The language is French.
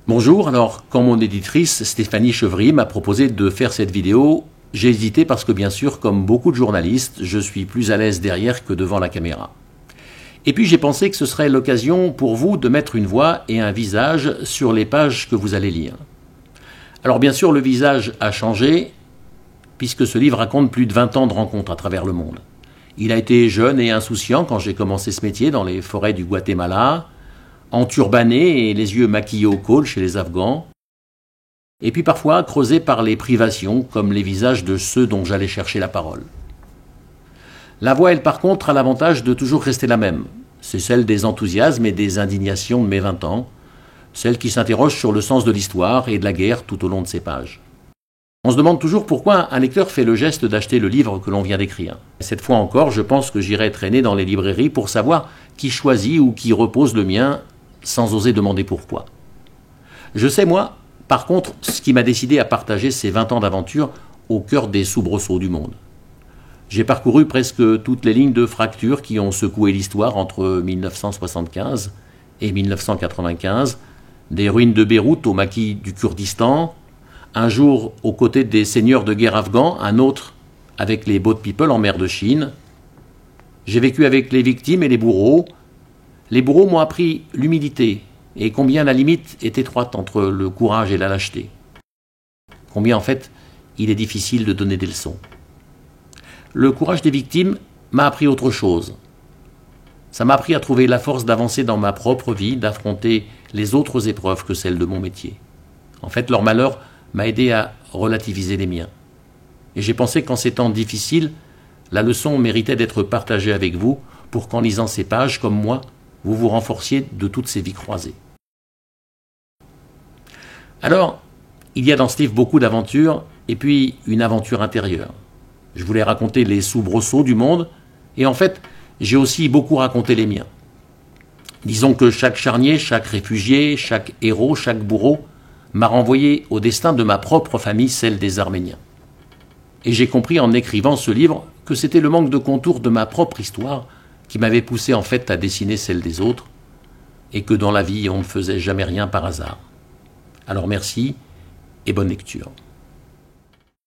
Bonjour, alors quand mon éditrice Stéphanie Chevrier m'a proposé de faire cette vidéo, j'ai hésité parce que bien sûr, comme beaucoup de journalistes, je suis plus à l'aise derrière que devant la caméra. Et puis j'ai pensé que ce serait l'occasion pour vous de mettre une voix et un visage sur les pages que vous allez lire. Alors bien sûr, le visage a changé, puisque ce livre raconte plus de 20 ans de rencontres à travers le monde. Il a été jeune et insouciant quand j'ai commencé ce métier dans les forêts du Guatemala, enturbané et les yeux maquillés au col chez les Afghans, et puis parfois creusé par les privations, comme les visages de ceux dont j'allais chercher la parole. La voix, elle, par contre, a l'avantage de toujours rester la même. C'est celle des enthousiasmes et des indignations de mes 20 ans, celle qui s'interroge sur le sens de l'histoire et de la guerre tout au long de ces pages. On se demande toujours pourquoi un lecteur fait le geste d'acheter le livre que l'on vient d'écrire. Cette fois encore, je pense que j'irai traîner dans les librairies pour savoir qui choisit ou qui repose le mien, sans oser demander pourquoi. Je sais, moi, par contre, ce qui m'a décidé à partager ces 20 ans d'aventure au cœur des soubresauts du monde. J'ai parcouru presque toutes les lignes de fracture qui ont secoué l'histoire entre 1975 et 1995, des ruines de Beyrouth au maquis du Kurdistan, un jour aux côtés des seigneurs de guerre afghans, un autre avec les boat people en mer de Chine. J'ai vécu avec les victimes et les bourreaux. Les bourreaux m'ont appris l'humilité et combien la limite est étroite entre le courage et la lâcheté. Combien en fait il est difficile de donner des leçons. Le courage des victimes m'a appris autre chose. Ça m'a appris à trouver la force d'avancer dans ma propre vie, d'affronter les autres épreuves que celles de mon métier. En fait, leur malheur m'a aidé à relativiser les miens. Et j'ai pensé qu'en ces temps difficiles, la leçon méritait d'être partagée avec vous pour qu'en lisant ces pages, comme moi, vous vous renforciez de toutes ces vies croisées. Alors, il y a dans ce livre beaucoup d'aventures et puis une aventure intérieure. Je voulais raconter les soubresauts du monde et en fait, j'ai aussi beaucoup raconté les miens. Disons que chaque charnier, chaque réfugié, chaque héros, chaque bourreau m'a renvoyé au destin de ma propre famille, celle des Arméniens. Et j'ai compris en écrivant ce livre que c'était le manque de contours de ma propre histoire qui m'avait poussé en fait à dessiner celle des autres, et que dans la vie on ne faisait jamais rien par hasard. Alors merci et bonne lecture.